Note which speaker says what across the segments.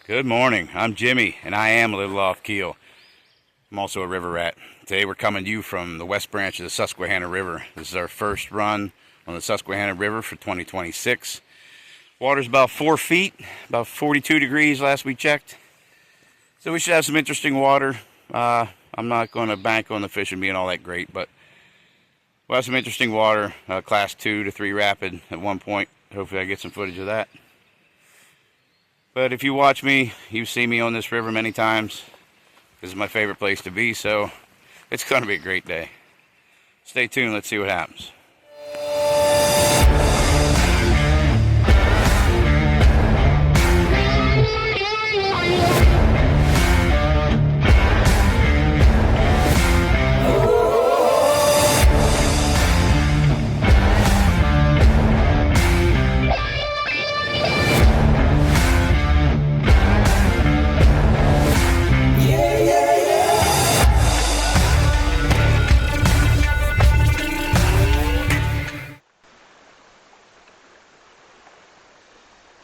Speaker 1: Good morning. I'm Jimmy, and I am a little off keel. I'm also a river rat. Today we're coming to you from the West Branch of the Susquehanna River. This is our first run on the Susquehanna River for 2026. Water's about 4 feet, about 42 degrees last we checked. So we should have some interesting water. I'm not going to bank on the fishing being all that great, but we'll have some interesting water. Class 2 to 3 rapid at one point. Hopefully I get some footage of that. But if you watch me, you've seen me on this river many times. This is my favorite place to be, so it's going to be a great day. Stay tuned, let's see what happens.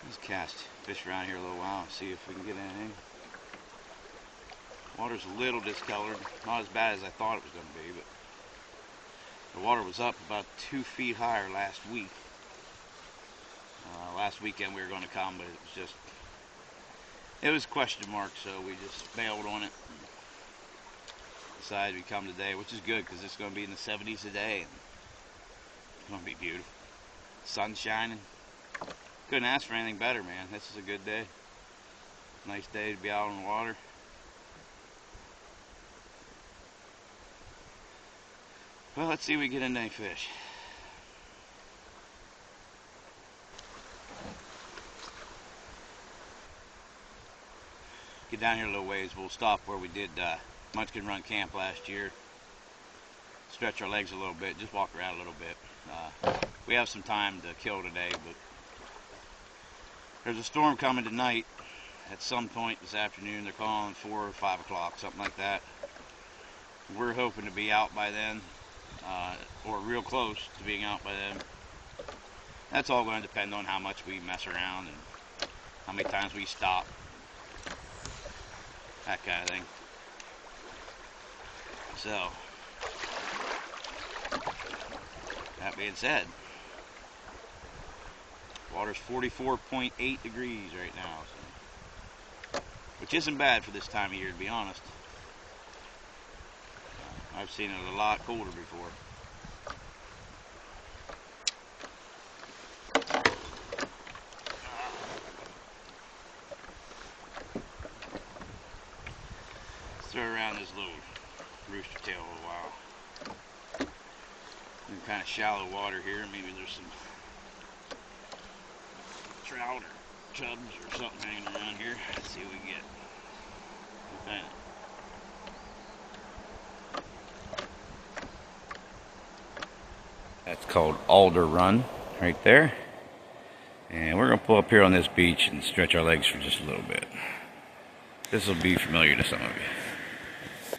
Speaker 1: Let's cast fish around here a little while and see if we can get anything. Water's a little discolored, not as bad as I thought it was going to be, but the water was up about 2 feet higher last week. Last weekend we were going to come, but it was question mark, so we just bailed on it and decided we'd come today, which is good because it's going to be in the 70s today and it's going to be beautiful. Sun's shining. Couldn't ask for anything better, man. This is a good day. Nice day to be out on the water. Well, let's see if we get into any fish. Get down here a little ways. We'll stop where we did Munchkin Run Camp last year. Stretch our legs a little bit. Just walk around a little bit. We have some time to kill today, but there's a storm coming tonight at some point this afternoon. They're calling 4 or 5 o'clock, something like that. We're hoping to be out by then, or real close to being out by then. That's all going to depend on how much we mess around and how many times we stop, that kind of thing. So, that being said, water's 44.8 degrees right now, so, which isn't bad for this time of year, to be honest. I've seen it a lot colder before. Let's throw around this little rooster tail a little while. Kind of shallow water here. Maybe there's some trout or chubs or something hanging around here. Let's see what we get. Okay. That's called Alder Run right there. And we're going to pull up here on this beach and stretch our legs for just a little bit. This will be familiar to some of you.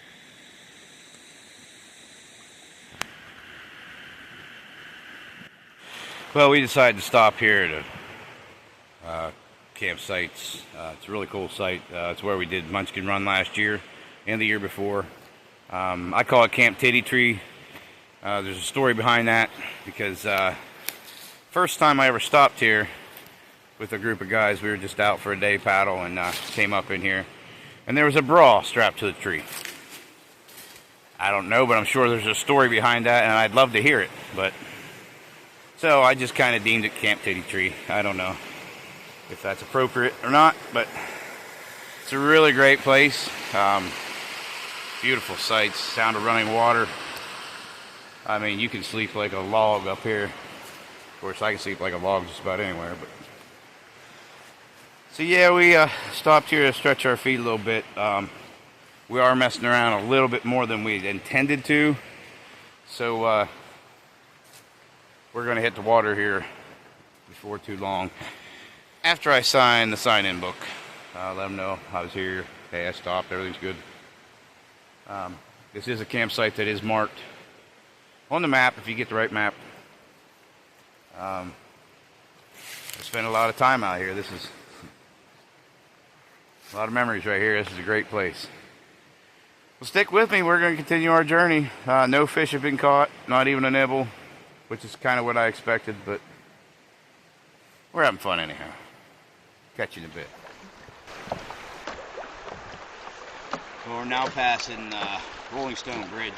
Speaker 1: Well, we decided to stop here at a campsites. It's a really cool site. It's where we did Munchkin Run last year and the year before. I call it Camp Titty Tree. There's a story behind that because first time I ever stopped here with a group of guys, we were just out for a day paddle and came up in here, and there was a bra strapped to the tree. I don't know, but I'm sure there's a story behind that, and I'd love to hear it. But so I just kind of deemed it Camp Titty Tree. I don't know if that's appropriate or not, but it's a really great place. Beautiful sights, sound of running water. I mean, you can sleep like a log up here. Of course, I can sleep like a log just about anywhere. But so yeah, we stopped here to stretch our feet a little bit. We are messing around a little bit more than we intended to. So we're going to hit the water here before too long. After I sign the sign-in book, let them know I was here. Hey, I stopped. Everything's good. This is a campsite that is marked on the map, if you get the right map. I spent a lot of time out here. This is A lot of memories right here. This is a great place. Well, stick with me. We're going to continue our journey. No fish have been caught, not even a nibble, which is kind of what I expected, but we're having fun anyhow. Catch you in a bit. Well, we're now passing Rolling Stone Bridge.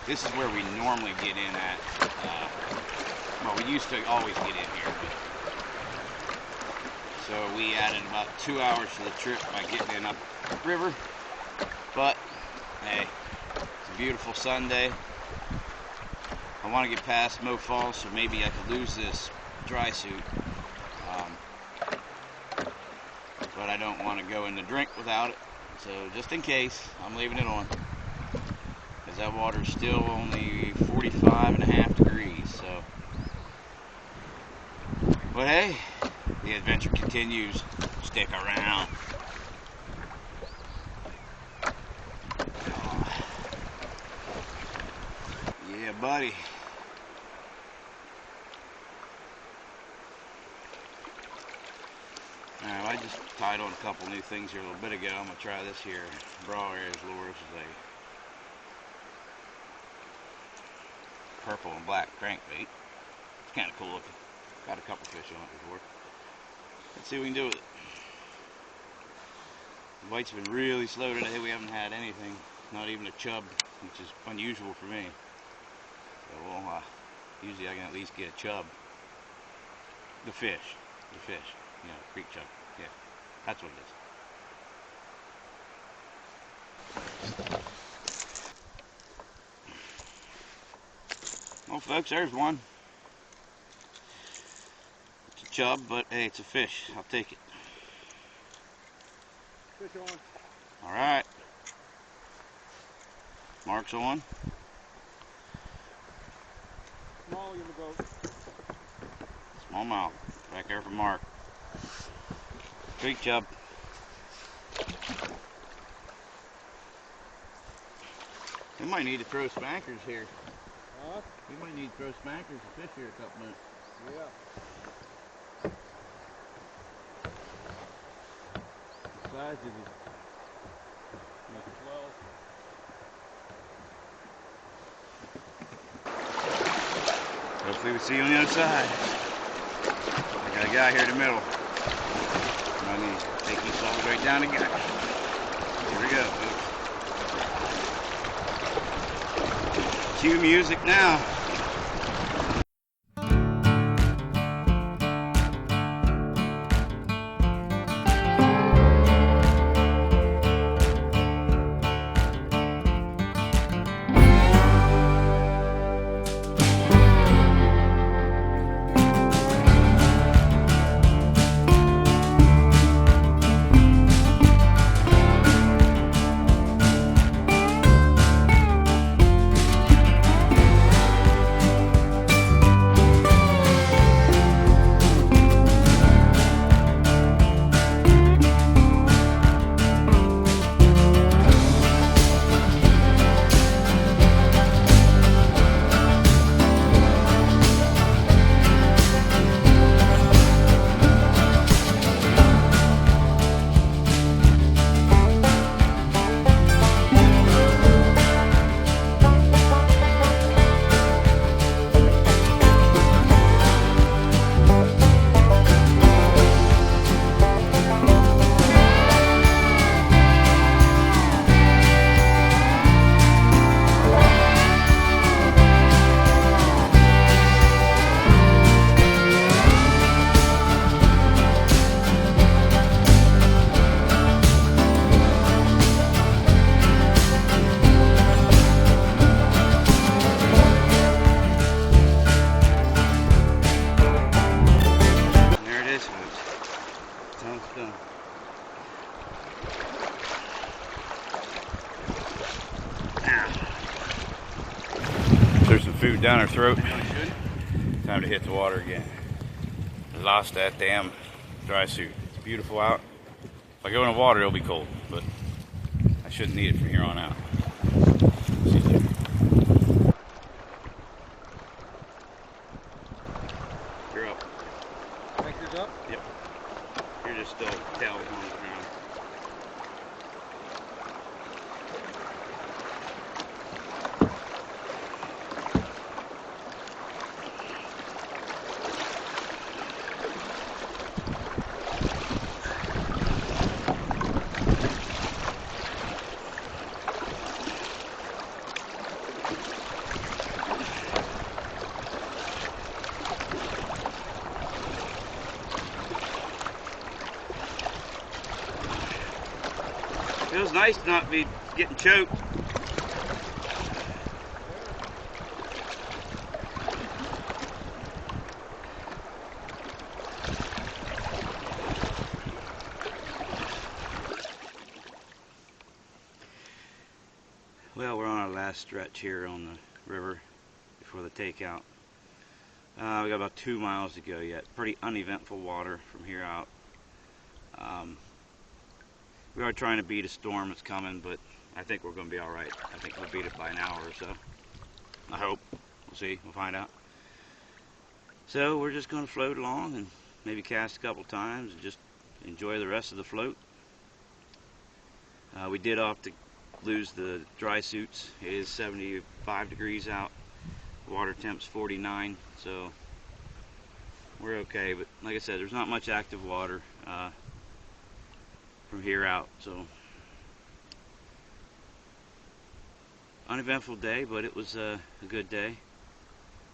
Speaker 1: This is where we normally get in at. Well, we used to always get in here, but so we added about 2 hours to the trip by getting in up river. But hey, it's a beautiful Sunday. I want to get past Mo Falls, so maybe I could lose this dry suit. But I don't want to go in the drink without it. So just in case, I'm leaving it on. Because that water's still only 45.5 degrees. So, but hey, the adventure continues. Stick around. Yeah, buddy. Alright, I just tied on a couple new things here a little bit ago. I'm going to try this here. Brawl Areas lure. This is a purple and black crankbait. It's kind of cool looking. Got a couple fish on it before. Let's see what we can do with it. The bite's been really slow today. We haven't had anything. Not even a chub, which is unusual for me. So we'll, usually I can at least get a chub. The fish. You know, creek chub. Yeah, that's what it is. Well, folks, there's one. It's a chub, but hey, it's a fish. I'll take it. Fish on. All right. Mark's on. Small in the boat. Smallmouth. Back there for Mark. Creek chub. We might need to throw spankers here. Huh? We might need to throw spankers to fish here a couple minutes. Yeah. What size is he? Hopefully we see you on the other side. I got a guy here in the middle. I need to take these all the way down again. Here we go, folks. Cue music now. There's some food down our throat. Time to hit the water again. Lost that damn dry suit. It's beautiful out. If I go in the water, it'll be cold, but I shouldn't need it from here on out. See you later. You're up.
Speaker 2: Anchor's up?
Speaker 1: Yep. You're just still tail on the ground. Feels nice to not be getting choked. Well, we're on our last stretch here on the river before the takeout. We got about 2 miles to go yet. Pretty uneventful water from here out. We are trying to beat a storm that's coming, but I think we're going to be all right. I think we'll beat it by an hour or so. I hope. We'll see. We'll find out. So we're just going to float along and maybe cast a couple times and just enjoy the rest of the float. We did opt to lose the dry suits. It is 75 degrees out. Water temp's 49, so we're okay. But like I said, there's not much active water from here out, so uneventful day, but it was a good day.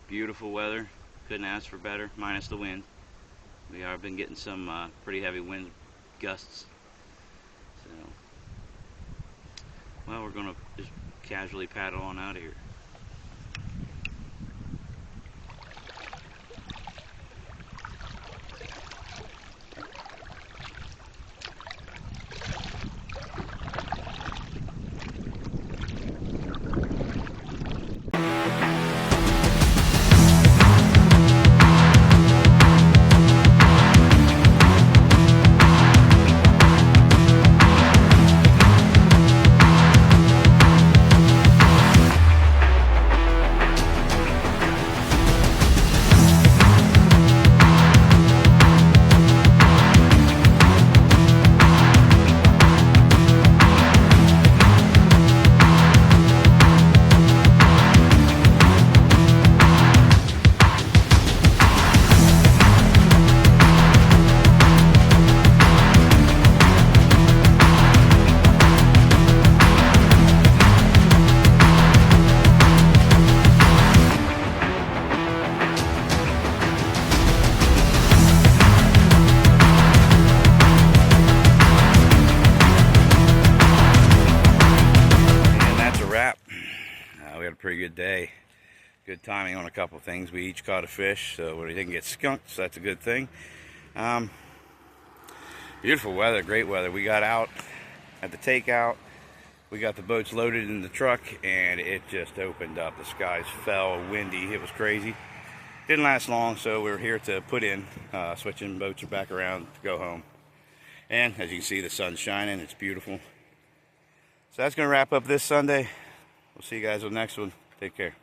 Speaker 1: Beautiful weather, couldn't ask for better, minus the wind. We have been getting some pretty heavy wind gusts. So, well, we're gonna just casually paddle on out of here. We had a pretty good day. Good timing on a couple of things. We each caught a fish, so we didn't get skunked, so that's a good thing. Beautiful weather, great weather. We got out at the takeout. We got the boats loaded in the truck, and it just opened up. The skies fell, windy. It was crazy. Didn't last long, so we were here to put in. Switching boats are back around to go home. And as you can see, the sun's shining. It's beautiful. So that's going to wrap up this Sunday. We'll see you guys on the next one. Take care.